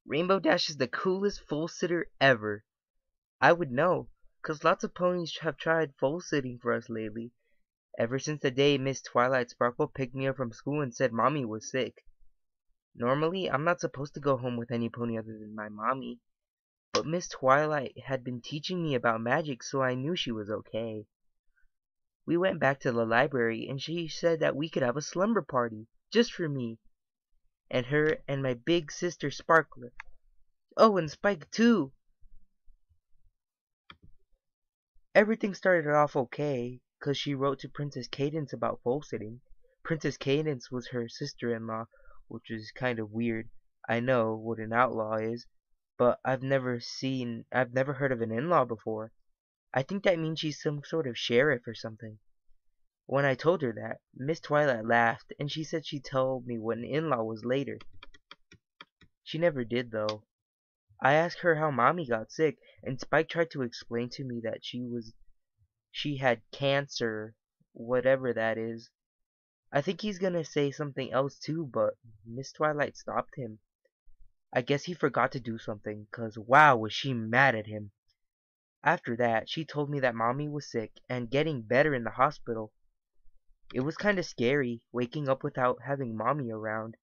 Rainbow Dash is the coolest foal sitter ever. I would know, 'cause lots of ponies have tried foal sitting for us lately, ever since the day Miss Twilight Sparkle picked me up from school and said Mommy was sick. Normally, I'm not supposed to go home with any pony other than my mommy, but Miss Twilight had been teaching me about magic, so I knew she was okay. We went back to the library, and she said that we could have a slumber party, just for me, and her and my big sister Sparkler. Oh, and Spike too! Everything started off okay, 'cause she wrote to Princess Cadence about foal sitting. Princess Cadence was her sister-in-law, which is kind of weird. I know what an outlaw is, but I've never heard of an in-law before. I think that means she's some sort of sheriff or something. When I told her that, Miss Twilight laughed, and she said she'd tell me what an in-law was later. She never did, though. I asked her how Mommy got sick, and Spike tried to explain to me that she had cancer, whatever that is. I think he's gonna say something else too, but Miss Twilight stopped him. I guess he forgot to do something, 'cause wow, was she mad at him. After that, she told me that Mommy was sick and getting better in the hospital. It was kinda scary, waking up without having Mommy around.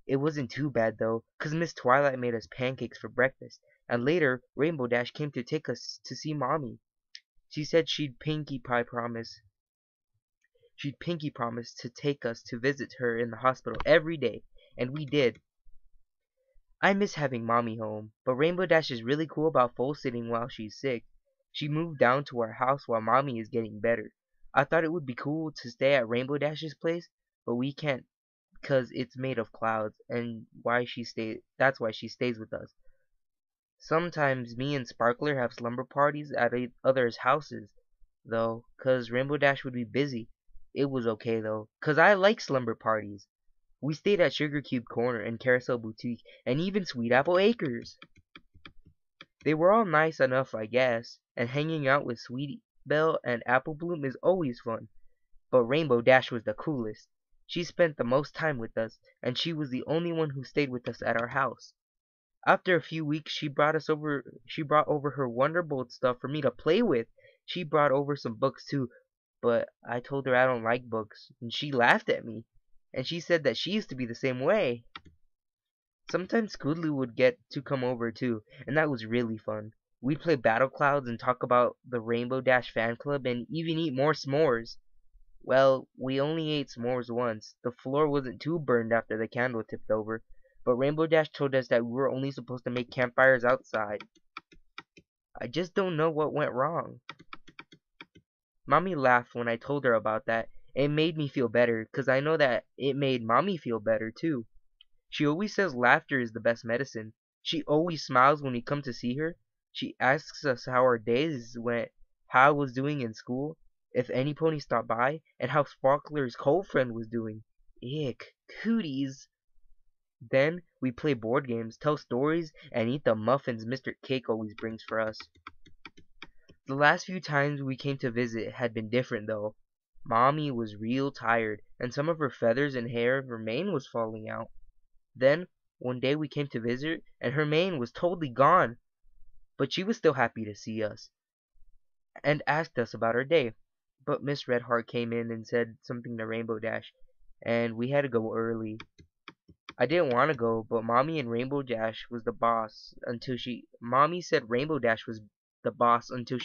It wasn't too bad though, 'cause Miss Twilight made us pancakes for breakfast, and later Rainbow Dash came to take us to see Mommy. She said she'd pinky promise to take us to visit her in the hospital every day, and we did. I miss having Mommy home, but Rainbow Dash is really cool about foal sitting while she's sick. She moved down to our house while Mommy is getting better. I thought it would be cool to stay at Rainbow Dash's place, but we can't 'cause it's made of clouds, and that's why she stays with us. Sometimes me and Sparkler have slumber parties at others' houses, though, 'cause Rainbow Dash would be busy. It was okay though, 'cause I like slumber parties. We stayed at Sugar Cube Corner and Carousel Boutique and even Sweet Apple Acres. They were all nice enough, I guess, and hanging out with Sweet Belle and Apple Bloom is always fun. But Rainbow Dash was the coolest. She spent the most time with us, and she was the only one who stayed with us at our house. After a few weeks, she brought over her Wonderbolt stuff for me to play with. She brought over some books too, but I told her I don't like books, and she laughed at me. And she said that she used to be the same way. Sometimes Scoodloo would get to come over too, and that was really fun. We'd play Battle Clouds and talk about the Rainbow Dash fan club and even eat more s'mores. Well, we only ate s'mores once. The floor wasn't too burned after the candle tipped over, but Rainbow Dash told us that we were only supposed to make campfires outside. I just don't know what went wrong. Mommy laughed when I told her about that. It made me feel better, 'cause I know that it made Mommy feel better too. She always says laughter is the best medicine. She always smiles when we come to see her. She asks us how our days went, how I was doing in school, if any pony stopped by, and how Sparkler's cold friend was doing. Ick, cooties. Then we play board games, tell stories, and eat the muffins Mr. Cake always brings for us. The last few times we came to visit had been different though. Mommy was real tired, and some of her feathers and hair of her mane was falling out. Then, one day we came to visit, and her mane was totally gone. But she was still happy to see us, and asked us about our day. But Miss Redheart came in and said something to Rainbow Dash, and we had to go early. I didn't want to go, but Mommy said Rainbow Dash was the boss until she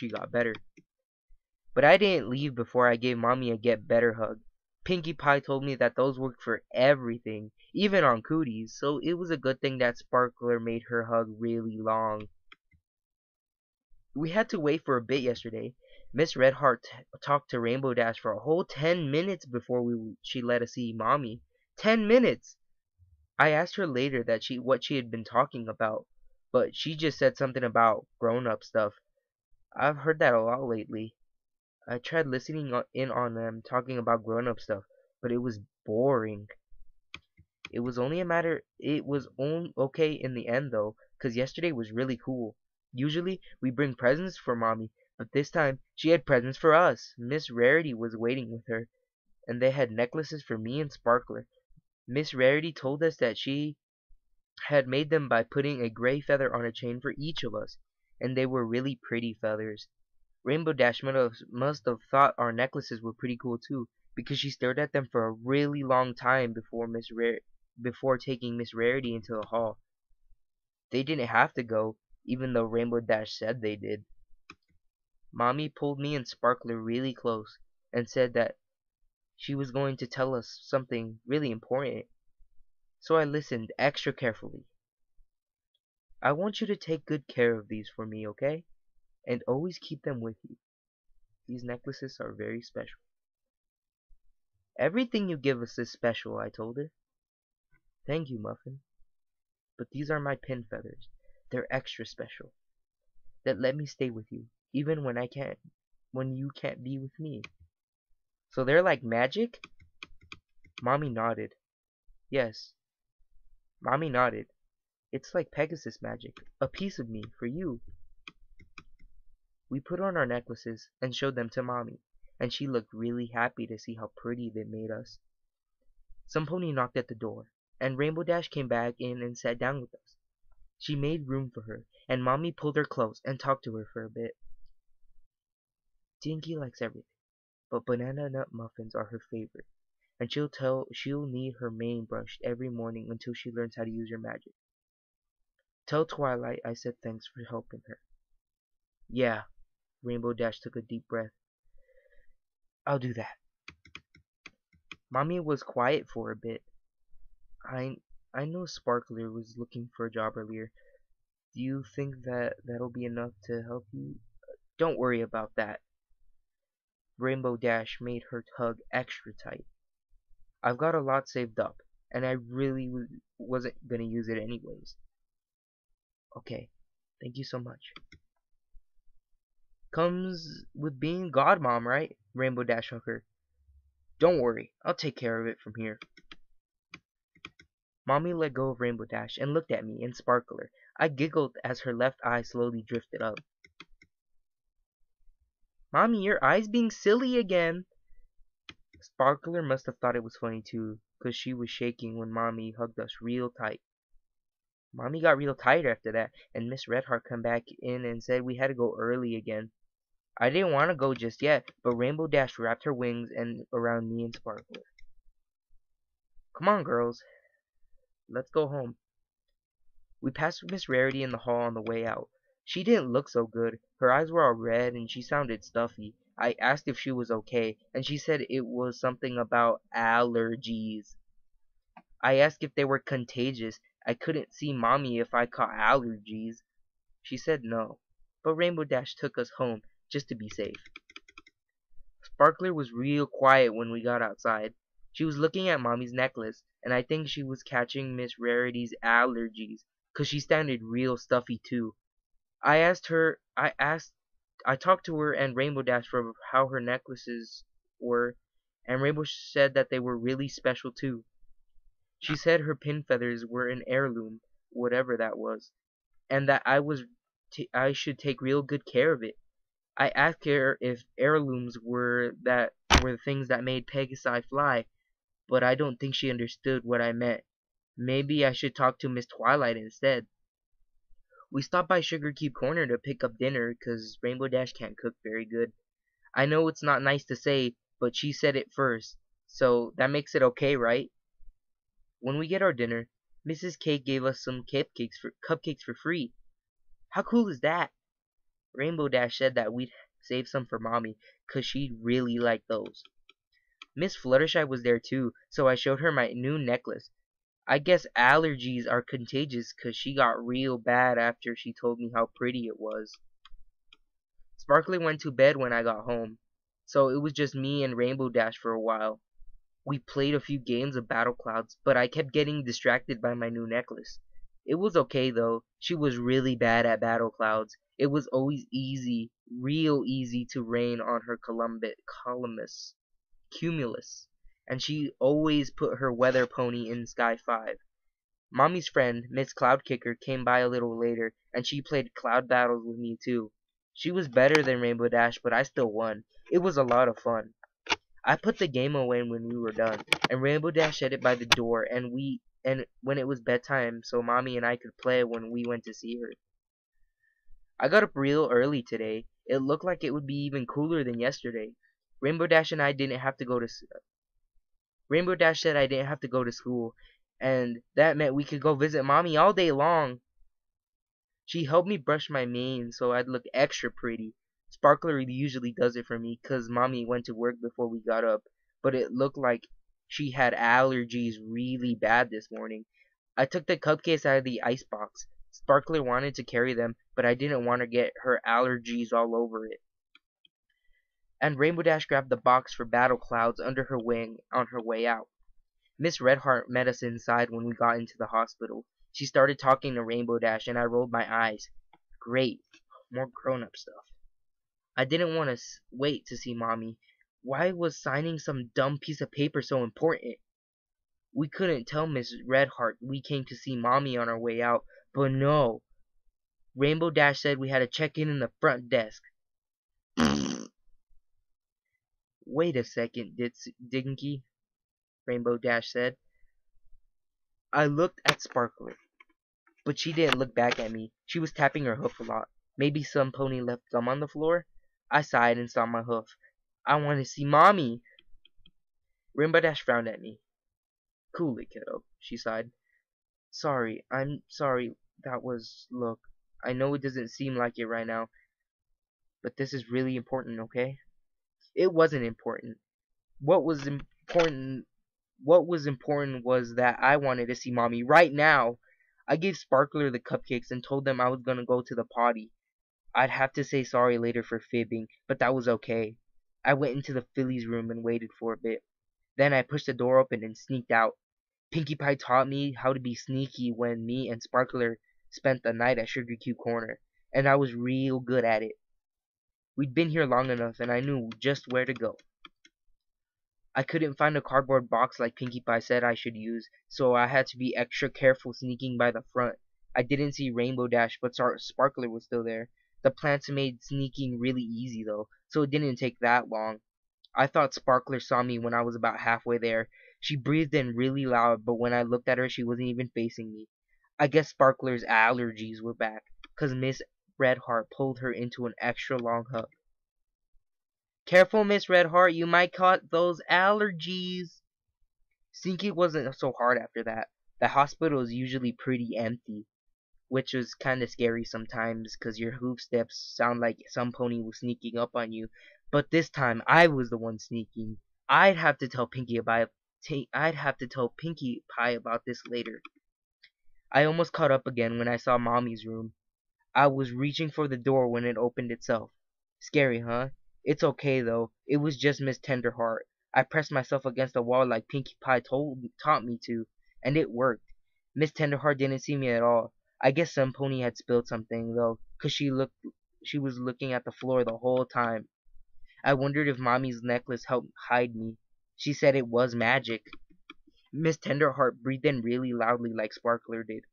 got better. But I didn't leave before I gave Mommy a get better hug. Pinkie Pie told me that those work for everything, even on cooties, so it was a good thing that Sparkler made her hug really long. We had to wait for a bit yesterday. Miss Redheart talked to Rainbow Dash for a whole 10 minutes before she let us see Mommy. 10 minutes! I asked her later what she had been talking about, but she just said something about grown-up stuff. I've heard that a lot lately. I tried listening in on them talking about grown-up stuff, but it was boring. It was okay in the end though, 'cause yesterday was really cool. Usually we bring presents for Mommy, but this time she had presents for us. Miss Rarity was waiting with her, and they had necklaces for me and Sparkler. Miss Rarity told us that she had made them by putting a gray feather on a chain for each of us, and they were really pretty feathers. Rainbow Dash must have thought our necklaces were pretty cool too, because she stared at them for a really long time before taking Miss Rarity into the hall. They didn't have to go, even though Rainbow Dash said they did. Mommy pulled me and Sparkler really close and said that she was going to tell us something really important. So I listened extra carefully. I want you to take good care of these for me, okay? And always keep them with you. These necklaces are very special. Everything you give us is special, I told her. Thank you, Muffin. But these are my pin feathers. They're extra special. That let me stay with you, even when you can't be with me. So they're like magic? Mommy nodded. Yes. Mommy nodded. It's like Pegasus magic. A piece of me, for you. We put on our necklaces and showed them to Mommy, and she looked really happy to see how pretty they made us. Some pony knocked at the door, and Rainbow Dash came back in and sat down with us. She made room for her, and Mommy pulled her close and talked to her for a bit. Dinky likes everything, but banana nut muffins are her favorite, and she'll need her mane brushed every morning until she learns how to use her magic. Tell Twilight I said thanks for helping her. Yeah, Rainbow Dash took a deep breath. I'll do that. Mommy was quiet for a bit. I know Sparkler was looking for a job earlier. Do you think that'll be enough to help you? Don't worry about that. Rainbow Dash made her hug extra tight. I've got a lot saved up, and I really wasn't gonna use it anyways. Okay, thank you so much. Comes with being godmom, right? Rainbow Dash shook her. Don't worry, I'll take care of it from here. Mommy let go of Rainbow Dash and looked at me and Sparkler. I giggled as her left eye slowly drifted up. Mommy, your eye's being silly again. Sparkler must have thought it was funny too, 'cause she was shaking when Mommy hugged us real tight. Mommy got real tired after that, and Miss Redheart come back in and said we had to go early again. I didn't want to go just yet, but Rainbow Dash wrapped her wings around me and Sparkler. Come on, girls. Let's go home. We passed Miss Rarity in the hall on the way out. She didn't look so good. Her eyes were all red and she sounded stuffy. I asked if she was okay, and she said it was something about allergies. I asked if they were contagious. I couldn't see Mommy if I caught allergies. She said no, but Rainbow Dash took us home just to be safe. Sparkler was real quiet when we got outside. She was looking at Mommy's necklace, and I think she was catching Miss Rarity's allergies, 'cause she sounded real stuffy too. I talked to her and Rainbow Dash for how her necklaces were, and Rainbow said that they were really special too. She said her pin feathers were an heirloom, whatever that was, and that I should take real good care of it. I asked her if heirlooms were the things that made Pegasi fly, but I don't think she understood what I meant. Maybe I should talk to Miss Twilight instead. We stopped by Sugar Cube Corner to pick up dinner, 'cause Rainbow Dash can't cook very good. I know it's not nice to say, but she said it first, so that makes it okay, right? When we get our dinner, Mrs. Cake gave us some cupcakes for free. How cool is that? Rainbow Dash said that we'd save some for Mommy, 'cause she'd really like those. Miss Fluttershy was there too, so I showed her my new necklace. I guess allergies are contagious, 'cause she got real bad after she told me how pretty it was. Sparkly went to bed when I got home, so it was just me and Rainbow Dash for a while. We played a few games of Battle Clouds, but I kept getting distracted by my new necklace. It was okay though. She was really bad at Battle Clouds. It was always easy, real easy to rain on her cumulus, and she always put her weather pony in Sky 5. Mommy's friend, Miss Cloudkicker, came by a little later, and she played cloud battles with me too. She was better than Rainbow Dash, but I still won. It was a lot of fun. I put the game away when we were done, and Rainbow Dash set it by the door, and and when it was bedtime so mommy and I could play when we went to see her. I got up real early today. It looked like it would be even cooler than yesterday. Rainbow Dash and I didn't have to go to Rainbow Dash said I didn't have to go to school, and that meant we could go visit mommy all day long. She helped me brush my mane so I'd look extra pretty. Sparkler usually does it for me 'cause mommy went to work before we got up, but it looked like she had allergies really bad this morning. I took the cupcakes out of the icebox. Sparkler wanted to carry them, but I didn't want to get her allergies all over it. And Rainbow Dash grabbed the box for Battle Clouds under her wing on her way out. Miss Redheart met us inside when we got into the hospital. She started talking to Rainbow Dash and I rolled my eyes. Great, more grown-up stuff. I didn't want to wait to see mommy. Why was signing some dumb piece of paper so important? We couldn't tell Miss Redheart we came to see mommy on our way out, but no. Rainbow Dash said we had to check in the front desk. Wait a second, Dinky, Rainbow Dash said. I looked at Sparkler, but she didn't look back at me. She was tapping her hoof a lot. Maybe some pony left gum on the floor? I sighed and saw my hoof. I want to see mommy. Rainbow Dash frowned at me. Cool it, kiddo, she sighed. Sorry, I'm sorry that was, look, I know it doesn't seem like it right now, but this is really important, okay? It wasn't important. What was important was that I wanted to see mommy right now. I gave Sparkler the cupcakes and told them I was gonna go to the potty. I'd have to say sorry later for fibbing, but that was okay. I went into the fillies room and waited for a bit. Then I pushed the door open and sneaked out. Pinkie Pie taught me how to be sneaky when me and Sparkler spent the night at Sugar Cube Corner, and I was real good at it. We'd been here long enough and I knew just where to go. I couldn't find a cardboard box like Pinkie Pie said I should use, so I had to be extra careful sneaking by the front. I didn't see Rainbow Dash, but Sparkler was still there. The plants made sneaking really easy though, so it didn't take that long. I thought Sparkler saw me when I was about halfway there. She breathed in really loud, but when I looked at her, she wasn't even facing me. I guess Sparkler's allergies were back, 'cause Miss Redheart pulled her into an extra long hug. Careful, Miss Redheart, you might caught those allergies. Sneaking wasn't so hard after that. The hospital is usually pretty empty, which was kinda scary sometimes, 'cause your hoof steps sound like some pony was sneaking up on you. But this time, I was the one sneaking. I'd have to tell Pinkie Pie about this later. I almost caught up again when I saw Mommy's room. I was reaching for the door when it opened itself. Scary, huh? It's okay though. It was just Miss Tenderheart. I pressed myself against the wall like Pinkie Pie taught me to, and it worked. Miss Tenderheart didn't see me at all. I guess some pony had spilled something though, 'cause she was looking at the floor the whole time. I wondered if Mommy's necklace helped hide me. She said it was magic. Miss Tenderheart breathed in really loudly like Sparkler did.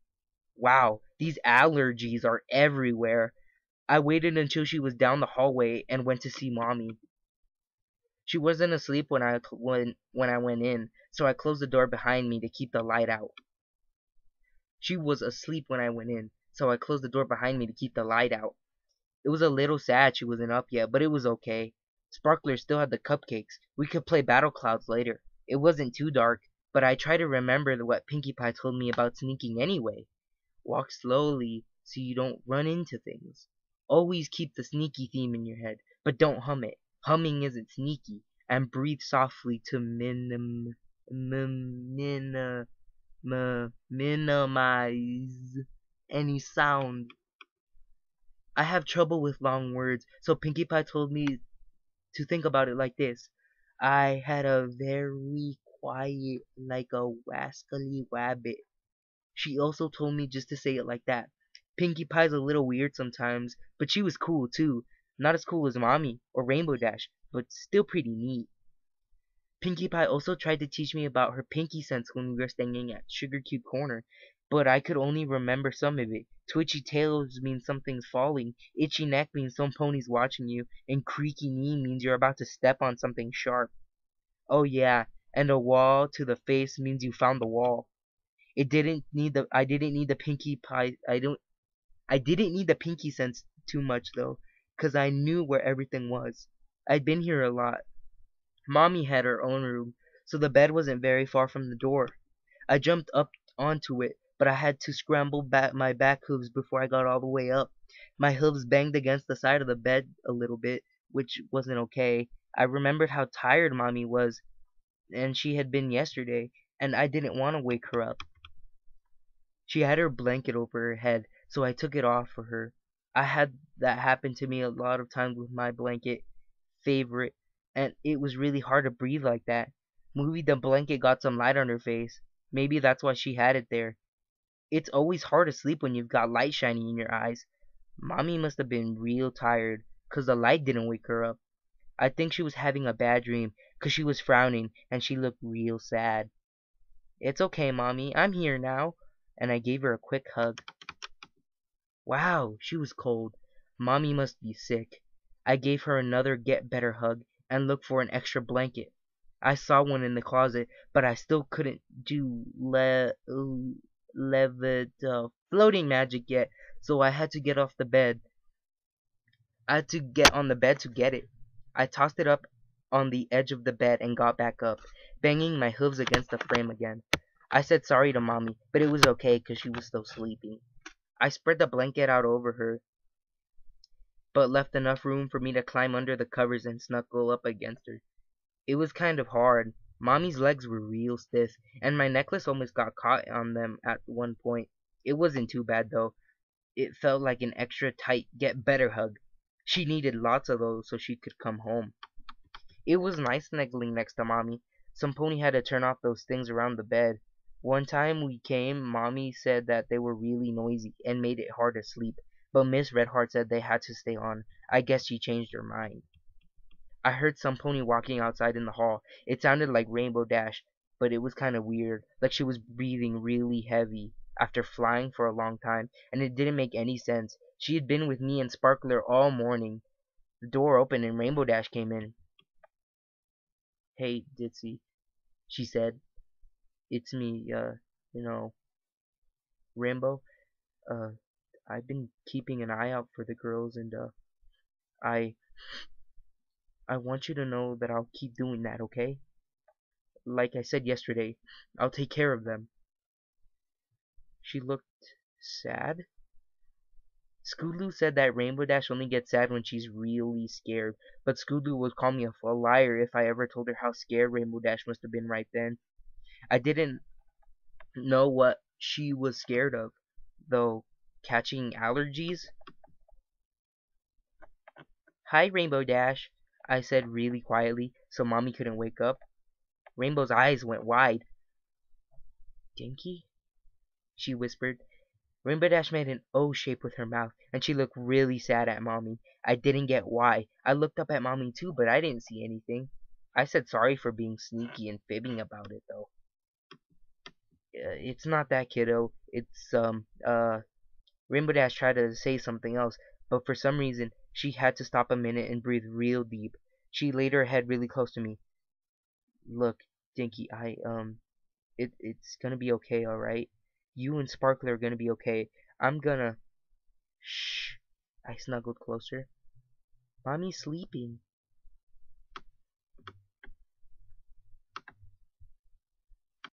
Wow, these allergies are everywhere. I waited until she was down the hallway and went to see Mommy. She wasn't asleep when I went in, so I closed the door behind me to keep the light out. She was asleep when I went in, so I closed the door behind me to keep the light out. It was a little sad she wasn't up yet, but it was okay. Sparkler still had the cupcakes. We could play Battle Clouds later. It wasn't too dark, but I tried to remember what Pinkie Pie told me about sneaking anyway. Walk slowly so you don't run into things. Always keep the sneaky theme in your head, but don't hum it. Humming isn't sneaky. And breathe softly to minimize any sound. I have trouble with long words, so Pinkie Pie told me to think about it like this. I had a very quiet, like a wascally wabbit. She also told me just to say it like that. Pinkie Pie's a little weird sometimes, but she was cool too. Not as cool as Mommy or Rainbow Dash, but still pretty neat. Pinkie Pie also tried to teach me about her pinky sense when we were staying at Sugar Cube Corner, but I could only remember some of it. Twitchy tails means something's falling, itchy neck means some pony's watching you, and creaky knee means you're about to step on something sharp. Oh yeah, and a wall to the face means you found the wall. I didn't need the pinky pie. I didn't need the pinky sense too much though, 'cause I knew where everything was. I'd been here a lot. Mommy had her own room, so the bed wasn't very far from the door. I jumped up onto it, but I had to scramble back my back hooves before I got all the way up. My hooves banged against the side of the bed a little bit, which wasn't okay. I remembered how tired Mommy was, and she had been yesterday, and I didn't want to wake her up. She had her blanket over her head, so I took it off for her. I had that happen to me a lot of times with my blanket favorite, and it was really hard to breathe like that. Maybe the blanket got some light on her face. Maybe that's why she had it there. It's always hard to sleep when you've got light shining in your eyes. Mommy must have been real tired, 'cause the light didn't wake her up. I think she was having a bad dream, 'cause she was frowning, and she looked real sad. It's okay, Mommy, I'm here now, and I gave her a quick hug. Wow, she was cold. Mommy must be sick. I gave her another get better hug, and looked for an extra blanket. I saw one in the closet, but I still couldn't do floating magic yet, so I had to get off the bed. I had to get on the bed to get it. I tossed it up on the edge of the bed and got back up, banging my hooves against the frame again. I said sorry to Mommy, but it was okay 'cause she was still sleeping. I spread the blanket out over her, but left enough room for me to climb under the covers and snuggle up against her. It was kind of hard. Mommy's legs were real stiff, and my necklace almost got caught on them at one point. It wasn't too bad though. It felt like an extra tight get better hug. She needed lots of those so she could come home. It was nice snuggling next to Mommy. Some pony had to turn off those things around the bed. One time we came, Mommy said that they were really noisy and made it hard to sleep, but Miss Redheart said they had to stay on. I guess she changed her mind. I heard some pony walking outside in the hall. It sounded like Rainbow Dash, but it was kind of weird, like she was breathing really heavy after flying for a long time, and it didn't make any sense. She had been with me and Sparkler all morning. The door opened and Rainbow Dash came in. "Hey, Ditsy," she said. "It's me, you know, Rainbow. Uh, I've been keeping an eye out for the girls, and, I, I want you to know that I'll keep doing that, okay? Like I said yesterday, I'll take care of them." She looked sad. Scoodloo said that Rainbow Dash only gets sad when she's really scared, but Scoodloo would call me a liar if I ever told her how scared Rainbow Dash must have been right then. I didn't know what she was scared of, though. Catching allergies? "Hi, Rainbow Dash," I said really quietly so Mommy couldn't wake up. Rainbow's eyes went wide. "Dinky?" she whispered. Rainbow Dash made an O shape with her mouth, and she looked really sad at Mommy. I didn't get why. I looked up at Mommy too, but I didn't see anything. I said sorry for being sneaky and fibbing about it, though. "It's not that, kiddo. It's, Rainbow Dash tried to say something else, but for some reason, she had to stop a minute and breathe real deep. She laid her head really close to me. "Look, Dinky, it's gonna be okay, alright? You and Sparkler are gonna be okay. I'm gonna..." "Shh." I snuggled closer. "Mommy's sleeping."